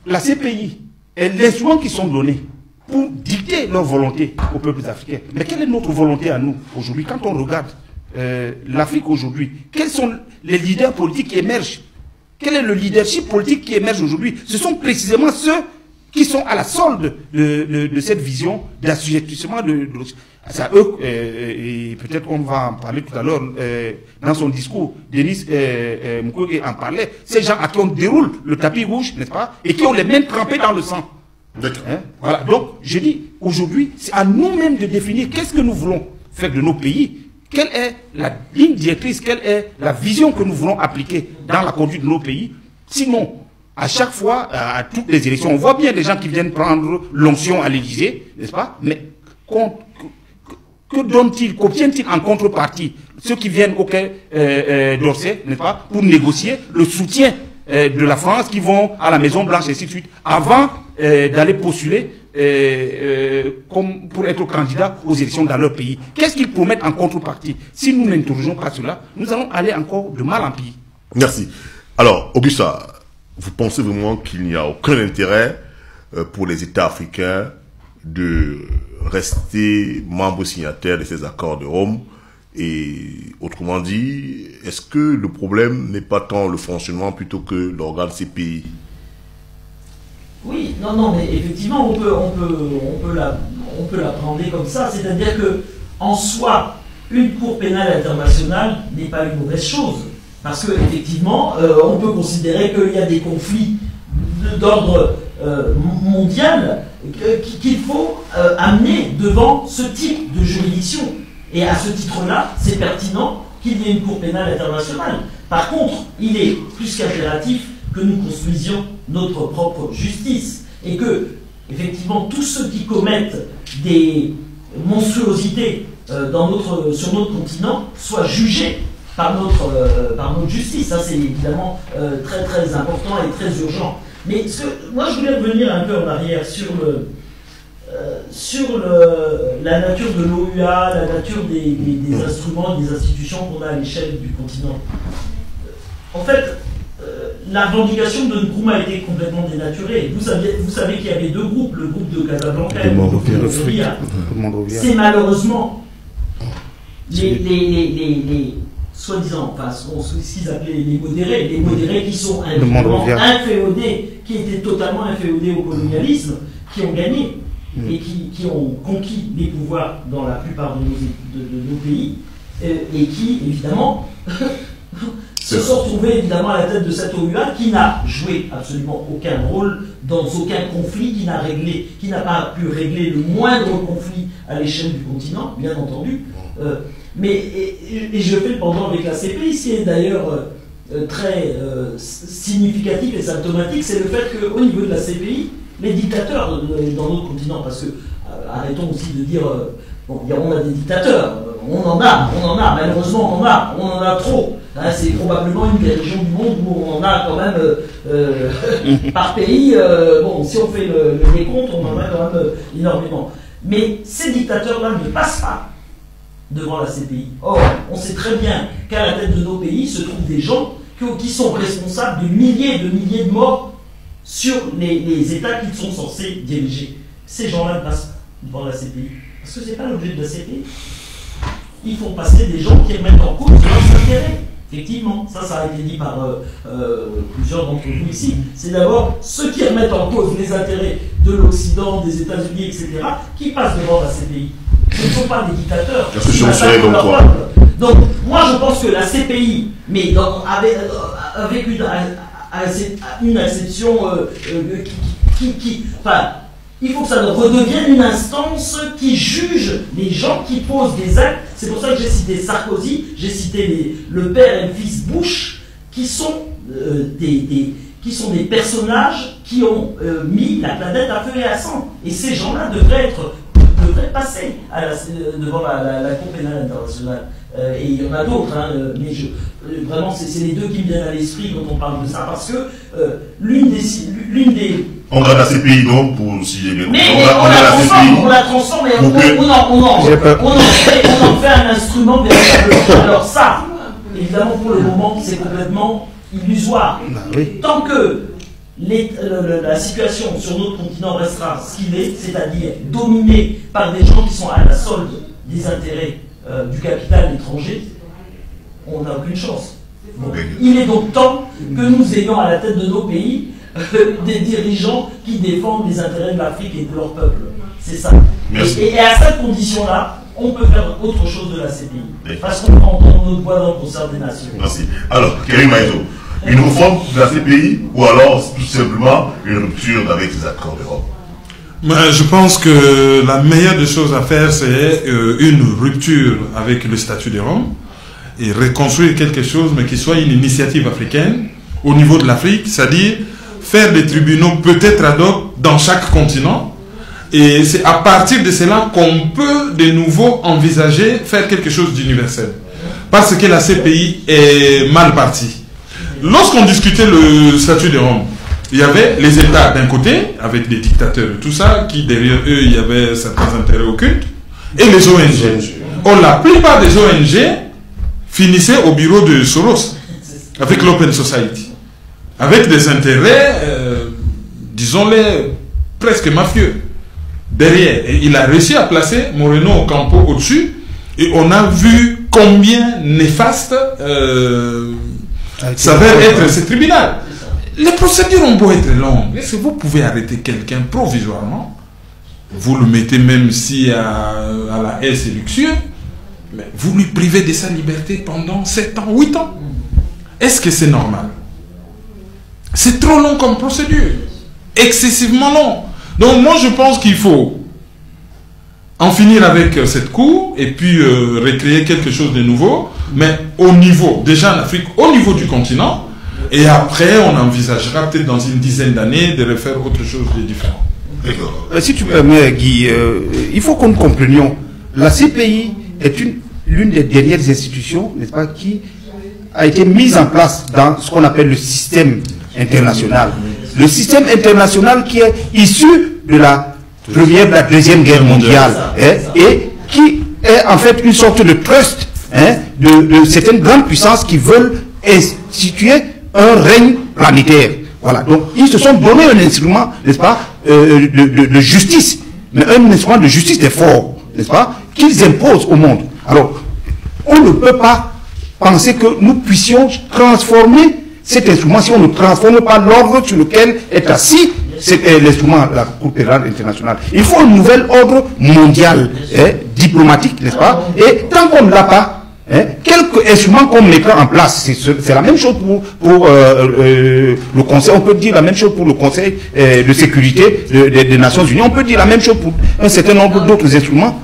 la CPI est l'instrument qui sont donnés pour dicter leur volonté aux peuples africains. Mais quelle est notre volonté à nous aujourd'hui? Quand on regarde l'Afrique aujourd'hui, quels sont les leaders politiques qui émergent? Quel est le leadership politique qui émerge aujourd'hui? Ce sont précisément ceux qui sont à la solde de cette vision d'assujettissement de c'est à eux, et peut-être qu'on va en parler tout à l'heure, dans son discours, Denis Mukwege en parlait, ces gens à qui on déroule le tapis rouge, n'est-ce pas, et qui ont les mains trempées dans le sang. Hein? Voilà. Donc, je dis, aujourd'hui, c'est à nous-mêmes de définir qu'est-ce que nous voulons faire de nos pays, quelle est la ligne directrice, quelle est la vision que nous voulons appliquer dans la conduite de nos pays. Sinon, à chaque fois, à toutes les élections, on voit bien des gens qui viennent prendre l'onction à l'Élysée, n'est-ce pas? Mais que donnent-ils, qu'obtiennent-ils en contrepartie? Ceux qui viennent au Quai d'Orsay, n'est-ce pas, pour négocier le soutien de la France, qui vont à la Maison Blanche et ainsi de suite, avant d'aller postuler comme pour être candidat aux élections dans leur pays. Qu'est-ce qu'ils promettent en contrepartie? Si nous n'interrogeons pas cela, nous allons aller encore de mal en pis. Merci. Alors, Augusta, vous pensez vraiment qu'il n'y a aucun intérêt pour les États africains de rester membres signataires de ces accords de Rome? Et autrement dit, est-ce que le problème n'est pas tant le fonctionnement plutôt que l'organe CPI? Oui, non, mais effectivement, on peut l'appréhender comme ça. C'est-à-dire que, en soi, une cour pénale internationale n'est pas une mauvaise chose. Parce qu'effectivement, on peut considérer qu'il y a des conflits d'ordre mondial qu'il faut amener devant ce type de juridiction. Et à ce titre-là, c'est pertinent qu'il y ait une cour pénale internationale. Par contre, il est plus qu'impératif que nous construisions notre propre justice. Et que, effectivement, tous ceux qui commettent des monstruosités sur notre continent soient jugés par notre justice. Ça, c'est évidemment très très important et très urgent. Mais moi, je voulais revenir un peu en arrière sur la nature de l'OUA, la nature des instruments, des institutions qu'on a à l'échelle du continent. En fait, la revendication de Nkrumah a été complètement dénaturée. Vous savez qu'il y avait deux groupes, le groupe de Casablanca et le groupe de Monrovia. C'est malheureusement les soi-disant, enfin, ce qu'ils appelaient les modérés qui sont inféodés, qui étaient totalement inféodés au colonialisme, qui ont gagné et qui ont conquis les pouvoirs dans la plupart de nos pays, et qui, évidemment, se sont retrouvés évidemment à la tête de cette OUA qui n'a joué absolument aucun rôle dans aucun conflit, qui n'a pas pu régler le moindre conflit à l'échelle du continent, bien entendu. Et je fais le pendant avec la CPI, ce qui est d'ailleurs très significatif et symptomatique, c'est le fait qu'au niveau de la CPI, les dictateurs dans notre continent, parce que arrêtons aussi de dire on a des dictateurs, on en a, malheureusement on en a trop. Hein, c'est probablement une des régions du monde où on en a quand même par pays. Si on fait le décompte, on en a quand même énormément. Mais ces dictateurs-là ne passent pas devant la CPI. Or, on sait très bien qu'à la tête de nos pays se trouvent des gens qui sont responsables de milliers de morts sur les États qu'ils sont censés diriger. Ces gens-là ne passent pas devant la CPI. Parce que ce n'est pas l'objet de la CPI. Ils font passer des gens qui remettent en cause leurs intérêts. Effectivement, ça a été dit par plusieurs d'entre vous ici. C'est d'abord ceux qui remettent en cause les intérêts de l'Occident, des États-Unis, etc., qui passent devant la CPI. Ce ne sont pas des dictateurs. Donc, moi, je pense que la CPI, mais avec une exception il faut que ça redevienne une instance qui juge les gens qui posent des actes. C'est pour ça que j'ai cité Sarkozy, j'ai cité le père et le fils Bush, qui sont des personnages qui ont mis la planète à feu et à sang. Et ces gens-là devraient passer devant la Cour pénale internationale. Et il y en a d'autres, hein, mais vraiment, c'est les deux qui me viennent à l'esprit quand on parle de ça, parce que l'une des... On a la CPI donc, pour si j'ai bien compris. On la transforme et on en fait un instrument véritable. Alors ça, évidemment, pour le moment, c'est complètement illusoire. Tant que la situation sur notre continent restera ce qu'il est, c'est-à-dire dominée par des gens qui sont à la solde des intérêts du capital étranger, on n'a aucune chance. Donc, il est donc temps que nous ayons à la tête de nos pays des dirigeants qui défendent les intérêts de l'Afrique et de leur peuple. C'est ça. Et à cette condition-là, on peut faire autre chose de la CPI. Parce qu'on prend notre voix dans le concert des nations. Merci. Alors, Karim Maïto, une réforme de la CPI ou alors tout simplement une rupture avec les accords d'Europe? Je pense que la meilleure des choses à faire, c'est une rupture avec le statut de Rome et reconstruire quelque chose, mais qui soit une initiative africaine au niveau de l'Afrique, c'est-à-dire faire des tribunaux peut-être ad hoc dans chaque continent. Et c'est à partir de cela qu'on peut de nouveau envisager faire quelque chose d'universel. Parce que la CPI est mal partie. Lorsqu'on discutait le statut de Rome, il y avait les États d'un côté, avec des dictateurs et tout ça, qui derrière eux, il y avait certains intérêts occultes, et les ONG. Or, la plupart des ONG finissaient au bureau de Soros, avec l'Open Society, avec des intérêts, disons-les, presque mafieux, derrière. Et il a réussi à placer Moreno Ocampo au-dessus, et on a vu combien néfaste s'avère être ce tribunal. Les procédures ont beau être longues. Est-ce que vous pouvez arrêter quelqu'un provisoirement? Vous le mettez même si à la haie c'est luxueux, mais vous lui privez de sa liberté pendant 7 ans, 8 ans. Est-ce que c'est normal? C'est trop long comme procédure. Excessivement long. Donc moi je pense qu'il faut en finir avec cette cour et puis recréer quelque chose de nouveau, mais au niveau, déjà en Afrique, au niveau du continent, et après on envisagera peut-être dans une dizaine d'années de refaire autre chose de différent. Si tu permets, Guy, il faut que nous comprenions, la CPI est l'une des dernières institutions, n'est-ce pas, qui a été mise en place dans ce qu'on appelle le système international. Le système international qui est issu de la Première, de la Deuxième Guerre mondiale, et qui est en fait une sorte de trust de certaines grandes puissances qui veulent instituer un règne planétaire. Voilà. Donc, ils se sont donné un instrument, n'est-ce pas, de justice, mais un instrument de justice des forts, n'est-ce pas, qu'ils imposent au monde. Alors, on ne peut pas penser que nous puissions transformer cet instrument si on ne transforme pas l'ordre sur lequel est assis l'instrument, la Cour pénale internationale. Il faut un nouvel ordre mondial, diplomatique, n'est-ce pas? Et tant qu'on ne l'a pas, quelques instruments qu'on mettra en place, c'est la même chose pour le Conseil, on peut dire la même chose pour le Conseil de sécurité des Nations Unies, on peut dire la même chose pour un certain nombre d'autres instruments.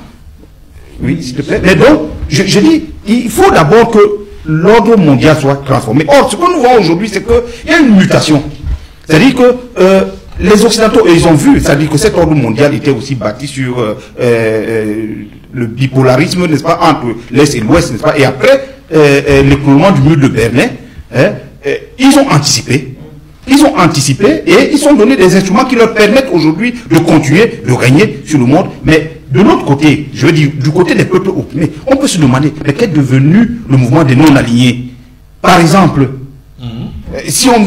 Oui, s'il te plaît. Mais donc, je dis, il faut d'abord que l'ordre mondial soit transformé. Or, ce que nous voyons aujourd'hui, c'est qu'il y a une mutation. C'est-à-dire que les Occidentaux, ils ont vu, c'est-à-dire que cet ordre mondial était aussi bâti sur le bipolarisme, n'est-ce pas, entre l'Est et l'Ouest, n'est-ce pas, et après l'écroulement du mur de Berlin, ils ont anticipé. Ils ont anticipé et ils ont donné des instruments qui leur permettent aujourd'hui de continuer de régner sur le monde. Mais de l'autre côté, je veux dire, du côté des peuples opprimés, on peut se demander, mais qu'est devenu le mouvement des non-alignés? Par exemple, si on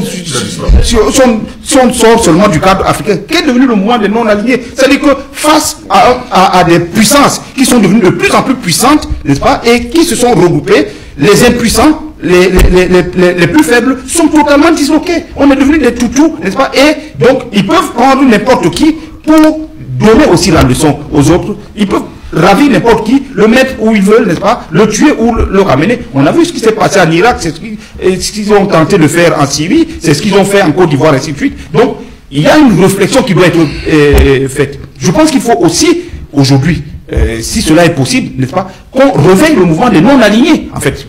sort seulement du cadre africain, qu'est devenu le mouvement des non-alignés? C'est-à-dire que face à des puissances qui sont devenues de plus en plus puissantes, n'est-ce pas, et qui se sont regroupées, les impuissants, les plus faibles sont totalement disloqués. On est devenus des toutous, n'est-ce pas? Et donc, ils peuvent prendre n'importe qui pour donner aussi la leçon aux autres. Ils peuvent ravir n'importe qui, le mettre où ils veulent, n'est-ce pas? Le tuer ou le ramener. On a vu ce qui s'est passé en Irak, c'est ce qu'ils ont tenté de faire en Syrie, c'est ce qu'ils ont fait en Côte d'Ivoire, et ainsi de suite. Donc, il y a une réflexion qui doit être faite. Je pense qu'il faut aussi, aujourd'hui, si cela est possible, n'est-ce pas, qu'on réveille le mouvement des non-alignés. En fait,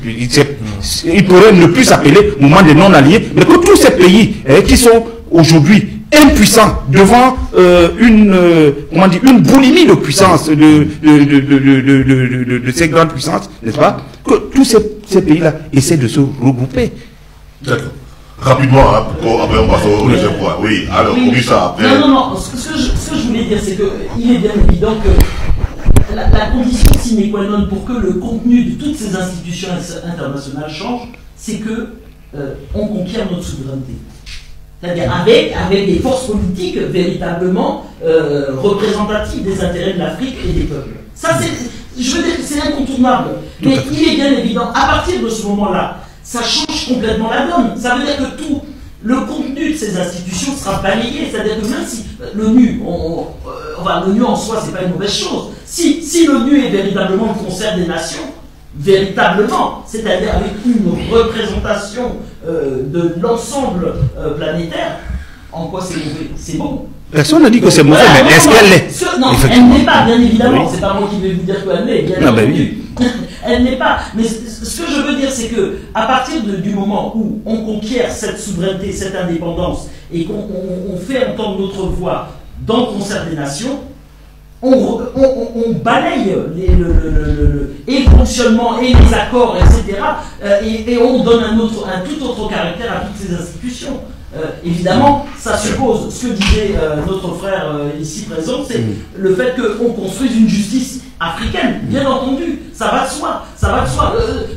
il pourrait ne plus s'appeler mouvement des non-alignés, mais que tous ces pays qui sont aujourd'hui impuissants devant une boulimie de puissance de ces grandes puissances, n'est-ce pas, que tous ces pays-là essaient de se regrouper. D'accord. Rapidement, hein, après on passe au deuxième point. Oui, alors, on dit ça après. Non, ce que je voulais dire, c'est qu'il est bien évident que la condition sine qua non pour que le contenu de toutes ces institutions internationales change, c'est que on conquiert notre souveraineté. C'est-à-dire avec des forces politiques véritablement représentatives des intérêts de l'Afrique et des peuples. Ça, je veux dire, c'est incontournable. Mais il est bien évident, à partir de ce moment-là, ça change complètement la donne. Ça veut dire que tout le contenu de ces institutions sera balayé. C'est-à-dire que même si l'ONU, l'ONU en soi, c'est pas une mauvaise chose. Si l'ONU est véritablement le concert des nations, véritablement, c'est-à-dire avec une représentation de l'ensemble planétaire, en quoi c'est mauvais? C'est bon. Personne n'a dit que c'est mauvais, mais est-ce qu'elle l'est? Non, elle n'est pas, bien évidemment. Oui. C'est pas moi qui vais vous dire qu'elle l'est, bien entendu. Elle n'est pas. Mais ce que je veux dire, c'est que à partir du moment où on conquiert cette souveraineté, cette indépendance, et qu'on fait entendre notre voix dans le concert des nations, on balaye et le fonctionnement et les accords, etc. Et on donne un tout autre caractère à toutes ces institutions. Évidemment, ça suppose, ce que disait notre frère ici présent, c'est le fait qu'on construise une justice africaine, bien entendu, ça va de soi,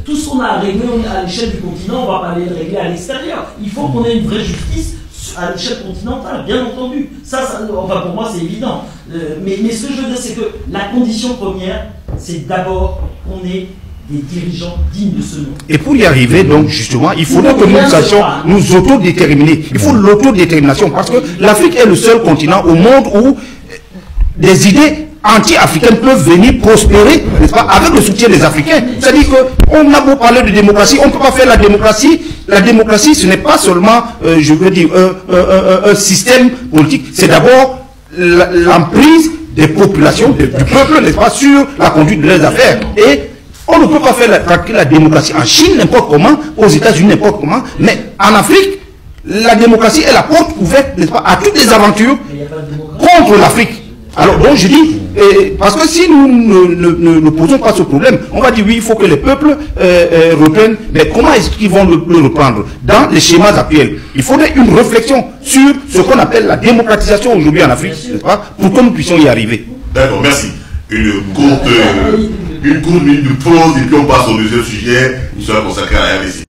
tout ce qu'on a à régler à l'échelle du continent, on ne va pas aller le régler à l'extérieur. Il faut qu'on ait une vraie justice à l'échelle continentale, bien entendu. Enfin, pour moi, c'est évident. Mais ce que je veux dire, c'est que la condition première, c'est d'abord qu'on ait des dirigeants dignes de ce nom. Et pour y arriver, donc, justement, il faudrait que nous sachions nous autodéterminer. Il faut l'autodétermination, parce que l'Afrique est le seul continent au monde où des idées anti-africaines peuvent venir prospérer, n'est-ce pas, avec le soutien des Africains. C'est-à-dire qu'on a beau parler de démocratie, on ne peut pas faire la démocratie. La démocratie, ce n'est pas seulement, je veux dire, un système politique. C'est d'abord l'emprise des populations, du peuple, n'est-ce pas, sur la conduite de leurs affaires. Et on ne peut pas faire la démocratie en Chine, n'importe comment, aux États-Unis, n'importe comment, mais en Afrique, la démocratie est la porte ouverte, n'est-ce pas, à toutes les aventures contre l'Afrique. Alors, donc je dis, parce que si nous ne posons pas ce problème, on va dire oui, il faut que les peuples reprennent, mais comment est-ce qu'ils vont le reprendre? Dans les schémas actuels, il faudrait une réflexion sur ce qu'on appelle la démocratisation aujourd'hui en Afrique, n'est-ce pas, pour que nous puissions y arriver. D'accord, merci. Une courte minute de pause et puis on passe au deuxième sujet qui sera consacré à la RDC.